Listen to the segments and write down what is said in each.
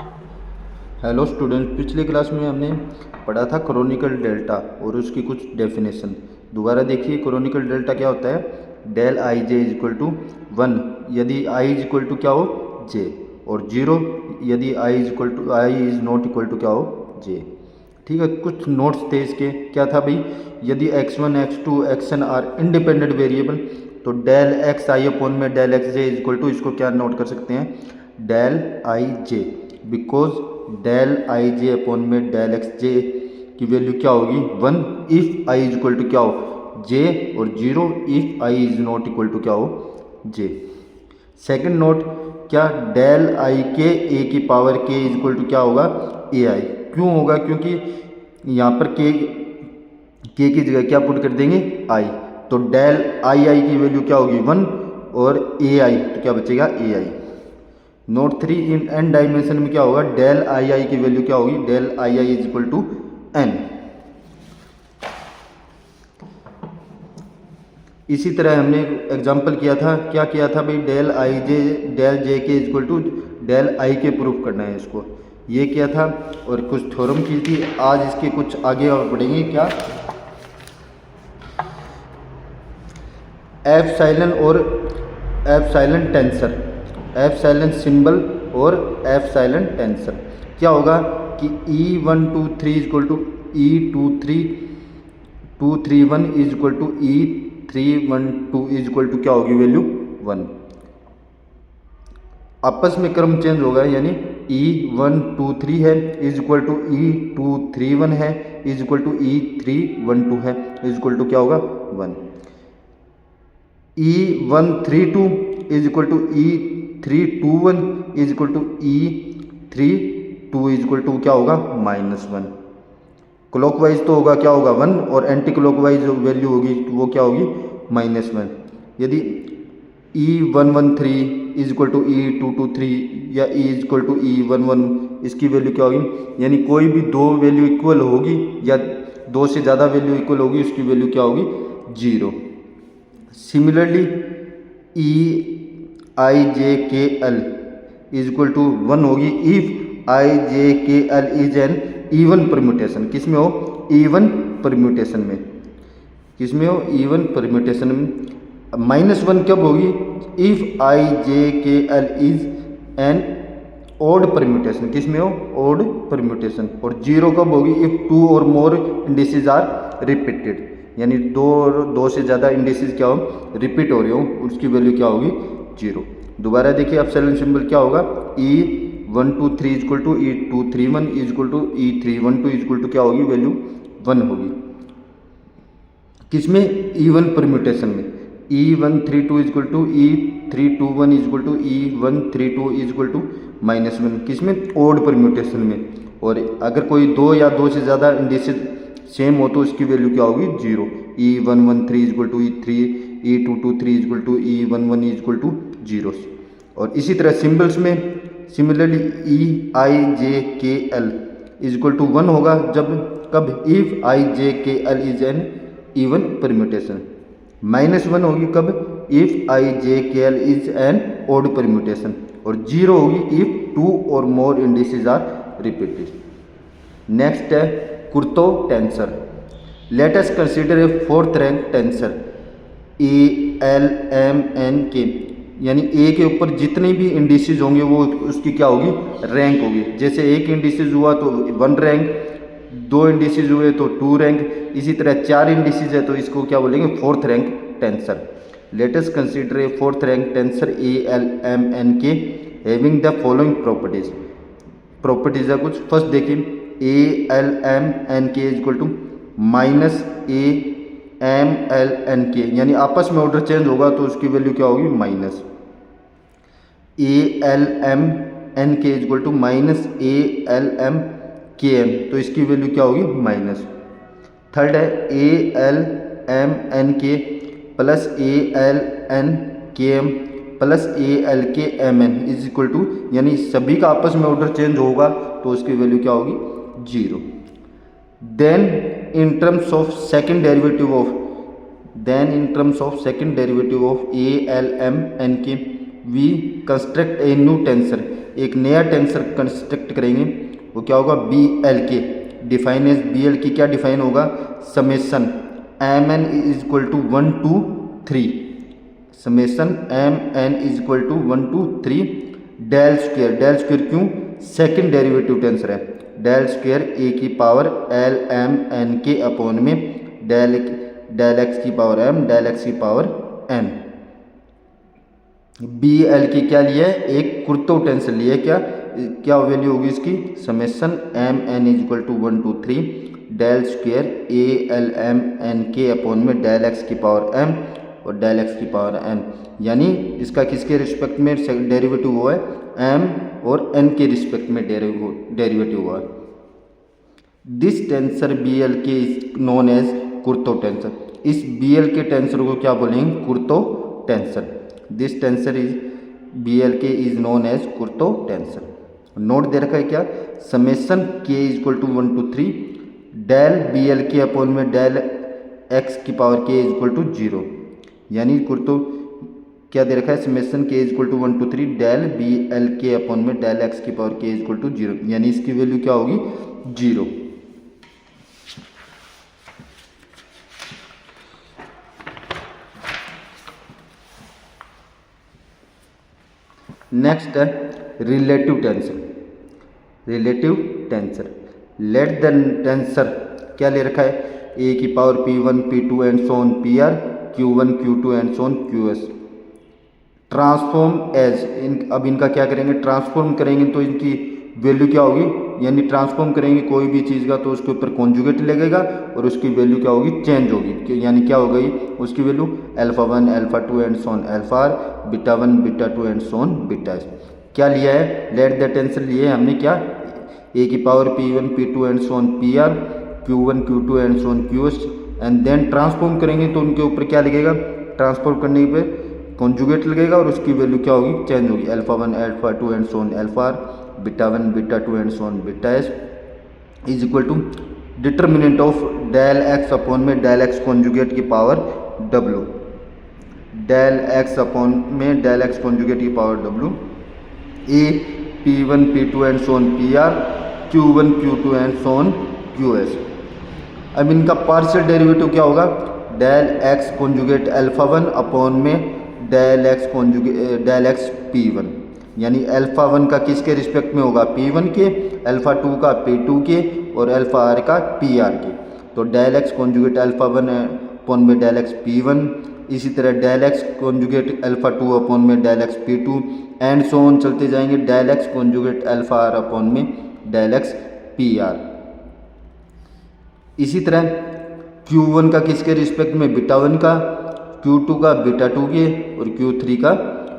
Hello student, पिछली class में हमने पढ़ा था क्रोनिकल डेल्टा और उसकी कुछ डेफिनेशन। दोबारा देखिए, क्रोनिकल डेल्टा क्या होता है। Del I J is equal to 1 यदि आई इज इक्वल टू क्या हो जे, और 0 यदि आई इज नॉट इक्वल टू क्या हो जे। ठीक है, कुछ नोट्स थे इसके। क्या था भाई, यदि x1 x2 xn are independent variable तो डेल एक्स आई अपॉन में del x J is equal to, इसको क्या नोट कर सकते हैं, del I J, because del I J upon में डेल एक्स जे की वैल्यू क्या होगी 1 if I is equal to क्या हो जे, और 0 if I is not equal to क्या हो जे। सेकंड नोट, क्या डेल आई के ए की power K is equal to क्या होगा ए आई। क्यों होगा, क्योंकि यहाँ पर के की जगह क्या पुट कर देंगे आई, तो डेल आई आई की वैल्यू क्या होगी 1 और ए आई तो क्या बचेगा ए आई। नोट 3, इन एन डायमेंशन में क्या होगा, डेल आई आई की वैल्यू क्या होगी, del I I is equal to N. इसी तरह हमने एग्जांपल किया था, क्या किया था भाई, del I J del J K is equal to del I K proof करना है इसको, ये किया था। और कुछ थ्योरम की थी। आज इसके कुछ आगे और पढ़ेंगे। क्या एप्सिलॉन और एप्सिलॉन टेंसर, एप्सिलॉन सिंबल और एप्सिलॉन टेंसर। क्या होगा कि E123 is equal to E231 is equal to E312 is equal to क्या होगी वैल्यू 1। आपस में क्रम चेंज होगा, यानी E123 है इज इक्वल टू E231 है इज इक्वल टू E312 है इज इक्वल टू क्या होगा 1। E132 is equal to E321 is equal to E32 is equal to क्या होगा -1। क्लॉकवाइज तो होगा क्या होगा 1, और एंटी क्लॉकवाइज जो वैल्यू होगी वो क्या होगी -1। यदि E113 is equal to E223 या E is equal to E11, इसकी वैल्यू क्या होगी, यानी कोई भी दो वैल्यू इक्वल होगी या दो से ज़्यादा वैल्यू इक्वल होगी, उसकी वैल्यू क्या होगी 0। Similarly EIJKL is equal to 1 होगी if IJKL is an even permutation. किस में हो, इवन परम्यूटेशन में। किस में हो, इवन परम्यूटेशन में। -1 कब होगी, if IJKL is an odd permutation. किस में हो, ओड परम्यूटेशन। और 0 कब होगी, इफ 2 और मोर इंडिसेस आर रिपीटेड, यानी दो से ज़्यादा इंडिसेस क्या हो रिपीट हो रहे हो, उसकी वैल्यू क्या होगी 0। दोबारा देखिए, एप्सिलॉन सिंबल क्या होगा, E123 is equal to E231 is equal to E312 is equal to क्या होगी वैल्यू 1 होगी। किसमें, इवन परम्यूटेशन में। E132 is equal to E321 is equal to E132 is equal to -1। किसमें, ओड परम्यूटेशन में। और अगर कोई दो या दो से ज़्यादा इंडिसेस सेम हो तो उसकी वैल्यू क्या होगी 0। E113 is equal to E3, E223 is equal to E11 is equal to 0। और इसी तरह सिंबल्स में similarly EIJKL is equal to 1 होगा जब कब, if IJKL is an even permutation. -1 होगी कब, if IJKL is an odd permutation. और 0 होगी इफ 2 और more indices are repeated. Next है कुर्तो tensor. Let us consider a fourth rank tensor ALMNK, यानी ए के ऊपर जितने भी इंडिसेस होंगे वो उसकी क्या होगी रैंक होगी। जैसे एक इंडिसेस हुआ तो 1 रैंक, 2 इंडिसेस हुए तो 2 रैंक, इसी तरह 4 इंडिसेस है तो इसको क्या बोलेंगे fourth rank tensor. Let us consider a fourth rank tensor ALMNK having the following properties. Properties है कुछ। फर्स्ट देखिए, ALMNK is equal to -AMLNK, यानी आपस में ऑर्डर चेंज होगा तो उसकी वैल्यू क्या होगी minus. ALMNK is equal to -ALMKM, तो इसकी वैल्यू क्या होगी माइनस। थर्ड है ALMNK plus ALNKM plus ALKMN is equal to, यानी सभी का आपस में ऑर्डर चेंज होगा तो उसकी वैल्यू क्या होगी 0। Then in terms of second derivative of ALMNK we construct a new tensor एक नया टेंसर कंस्ट्रक्ट करेंगे, वो क्या होगा, B L K, define as B L की क्या डिफाइन होगा, summation M N is equal to 1 to 3, summation M N is equal to 1 to 3 del square, del square क्यों, सेकंड डेरिवेटिव टेंसर है, del square A की power L M N K upon में del x की power M del x की power N. B L की क्या लिया है, एक कुर्तो टेंसर लिया है, क्या वैल्यू होगी इसकी, summation M N is equal to 1 to 3 del square A L M N K upon में डेल एक्स की पावर एम और डेल एक्स की पावर एन, यानी इसका किसके रिस्पेक्ट में डेरिवेटिव हुआ है, एम और एन के रिस्पेक्ट में डेरिवेटिव हुआ है। This tensor B L K is known as कुर्तो टेंसर, इस बी एल के टेंसर को क्या बोलेंगे, कुर्तो tensor. This tensor is B L K is known as कुर्तो टेंसर। नोट दे रखा है क्या, summation K is equal to 1 to 3 del B L K upon में डेल एक्स की power K is equal to 0, यानी कुर्तो क्या दे रखा है, summation K is equal to 1 to 3 del B L K upon में डेल एक्स की power K is equal to 0, यानी इसकी वैल्यू क्या होगी, 0। नेक्स्ट है relative tensor, relative tensor. Let the tensor क्या ले रखा है, ए की power p1 p2 and so on pr q1 q2 and so on qs transform as अब इनका क्या करेंगे, ट्रांसफॉर्म करेंगे तो इनकी वैल्यू क्या होगी, यानी ट्रांसफॉर्म करेंगे कोई भी चीज़ का तो उसके ऊपर कॉन्जुगेट लगेगा और उसकी वैल्यू क्या होगी, चेंज होगी, यानी क्या हो गई उसकी value alpha 1 alpha 2 and so on alpha R, beta 1 beta 2 and so on beta S. क्या लिया है, लेट द टेंसर लिए है हमने, क्या ए की power p1 p2 and so on pr q1 q2 and so on qs and then transform करेंगे तो उनके ऊपर क्या लगेगा, ट्रांसफॉर्म करने पे कॉन्जुगेट लगेगा और उसकी वैल्यू क्या होगी, चेंज होगी, alpha 1 alpha 2 and so on alpha R, beta 1 beta 2 and so on beta S is equal to determinant of del x upon में डेल एक्स कॉन्जुगेट की power w, del x upon में del x conjugate की power w, A p1 p2 and so on pr q1 q2 and so on qs। अब इनका partial derivative क्या होगा, del x conjugate alpha 1 upon में del x p1, यानी alpha 1 का किसके रिस्पेक्ट में होगा, p1 के, अल्फा 2 का p2 के और अल्फा r का pr के। तो del x conjugate alpha 1 upon में डेल एक्स p1, इसी तरह del x conjugate alpha 2 upon में del x p2 and so on चलते जाएंगे, del x conjugate alpha r upon में डेल एक्स pr। इसी तरह q1 का किसके रिस्पेक्ट में, बीटा 1 का, q2 का बीटा 2 के और q3 का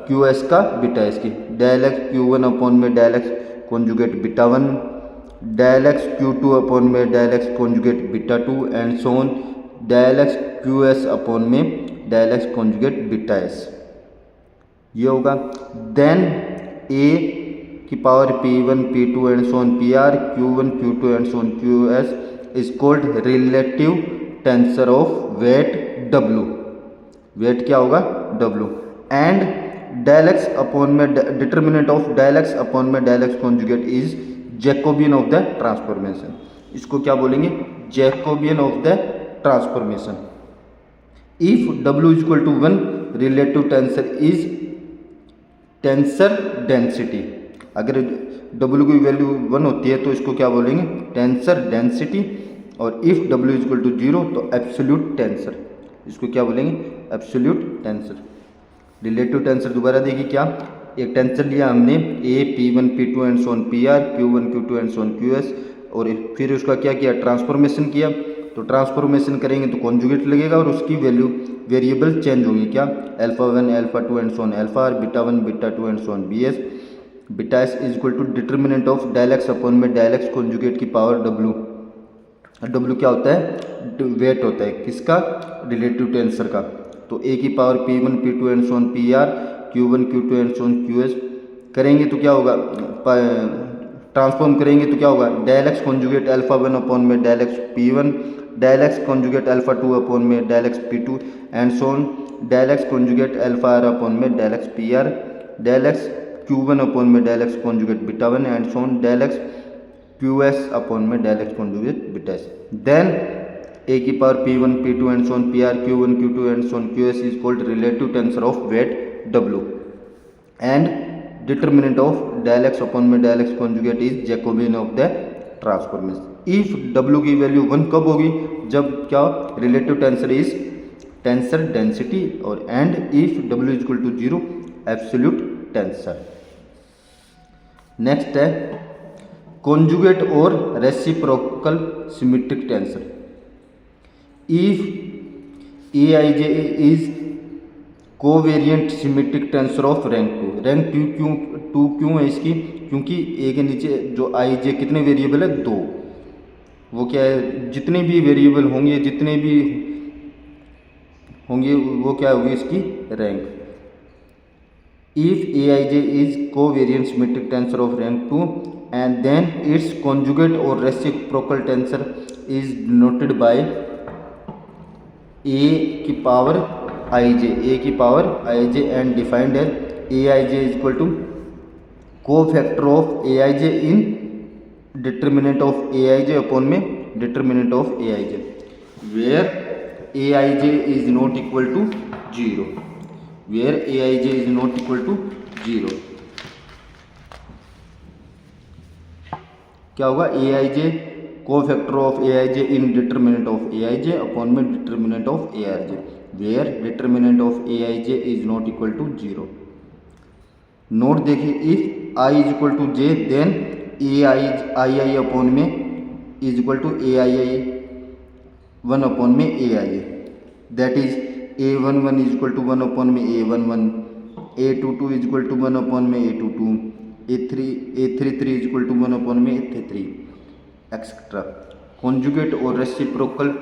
qs का बीटा s की, डेल एक्स q1 अपॉन में del x conjugate beta 1, del x q2 upon में del x conjugate beta 2 and so on del x qs upon में del x conjugate beta s, ये होगा। Then a की power p1 p2 and so on pr q1 q2 and so on qs is called relative tensor of weight w, weight क्या होगा, w, and del x upon में determinant of del x upon में del x conjugate is Jacobian of the transformation, इसको क्या बोलेंगे, Jacobian of the transformation. If w is equal to 1 relative tensor is tensor density, अगर w की value 1 होती है तो इसको क्या बोलेंगे, टेंसर डेंसिटी, और if w is equal to 0 तो एब्सोल्यूट टेंसर, इसको क्या बोलेंगे, एब्सोल्यूट टेंसर। रिलेटिव टेंसर दोबारा देखिए, क्या एक टेंसर लिया हमने a p1 p2 and so on pr q1 q2 and so on qs और फिर उसका क्या किया, ट्रांसफॉर्मेशन किया, तो ट्रांसफॉर्मेशन करेंगे तो कॉन्जुगेट लगेगा और उसकी वैल्यू वेरिएबल चेंज होगी, क्या alpha 1 alpha 2 and so on alpha R, beta 1 beta 2 and so on bs, beta S is equal to determinant of del x upon में डेल एक्स कॉन्जुगेट की power w, w क्या होता है, wait होता है किसका, रिलेटिव टेंसर का। तो a की power p1 p2 and so on pr q1 q2 and so on qs करेंगे तो क्या होगा, ट्रांसफॉर्म करेंगे तो क्या होगा, del x conjugate alpha 1 upon में del x p1, del x conjugate alpha 2 upon में del x p2 and so on del x conjugate alpha r upon में del x pr, del x Q1 upon में del x conjugate beta 1 and so on del x QS upon में del x conjugate beta S. Then a की power P1 P2 and so on PR Q1 Q2 and so on QS is called relative tensor of weight W and determinant of del x upon में del x conjugate is Jacobian of the transformation. If W की value 1 कब होगी, जब क्या relative tensor is tensor density और and if W is equal to 0 absolute tensor. Next है conjugate और reciprocal symmetric tensor. If Aij is covariant symmetric tensor of rank 2। Rank 2 क्यों है इसकी, क्योंकि ए के नीचे जो Ij कितने वेरिएबल है, 2। वो क्या है, जितने भी वेरिएबल होंगे जितने भी होंगे वो क्या होगी इसकी rank. If Aij is covariant symmetric tensor of rank 2 and then its conjugate और reciprocal tensor is denoted by a की पावर ij, a की power ij and defined as Aij is equal to cofactor of Aij in determinant of Aij upon में determinant of Aij where Aij is not equal to 0, where Aij is not equal to 0। क्या होगा, Aij cofactor of Aij in determinant of Aij upon में determinant of Aij where determinant of Aij is not equal to 0। Note देखिए, if I is equal to j then Ai upon में is equal to Aii 1 upon में Ai, that is A11 is equal to 1 upon में A11, A22 is equal to 1 upon में A22, A33 is equal to 1 upon में A33 etcetera. Conjugate और reciprocal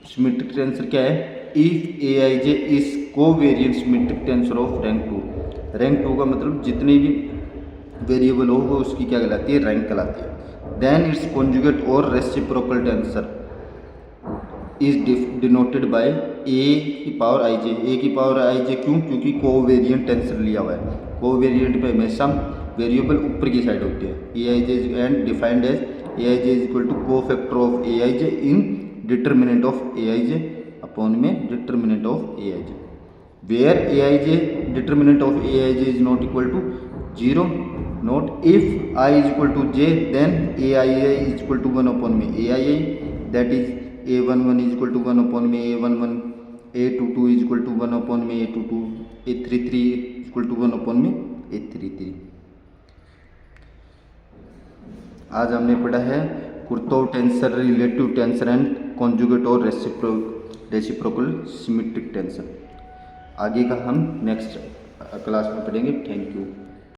symmetric tensor क्या है, if Aij is covariant symmetric tensor of rank 2। Rank 2 का मतलब जितने भी वेरिएबल हो वो उसकी क्या कहलाती है, रैंक कहलाती है। देन इट्स कॉन्जुगेट और reciprocal tensor is denoted by a की पावर ij। a की पावर ij क्यों, क्योंकि कोवेरिएंट टेंसर लिया हुआ है। कोवेरिएंट पे हमेशा वेरिएबल ऊपर की साइड होती है। Aij and defined as Aij is equal to cofactor of Aij in determinant of Aij upon में determinant of Aij where Aij determinant of Aij is not equal to 0। Note if I is equal to j then Aii is equal to 1 upon में Aii, that is A11 is equal to 1 upon में A11, A22 is equal to 1 upon में A22, A33 is equal to 1 upon में A33। आज हमने पढ़ा है कुर्तोव tensor, relative tensor and conjugate और रेसिप्रोकल सिमेट्रिक टेंसर। आगे का हम नेक्स्ट क्लास में पढ़ेंगे। Thank you.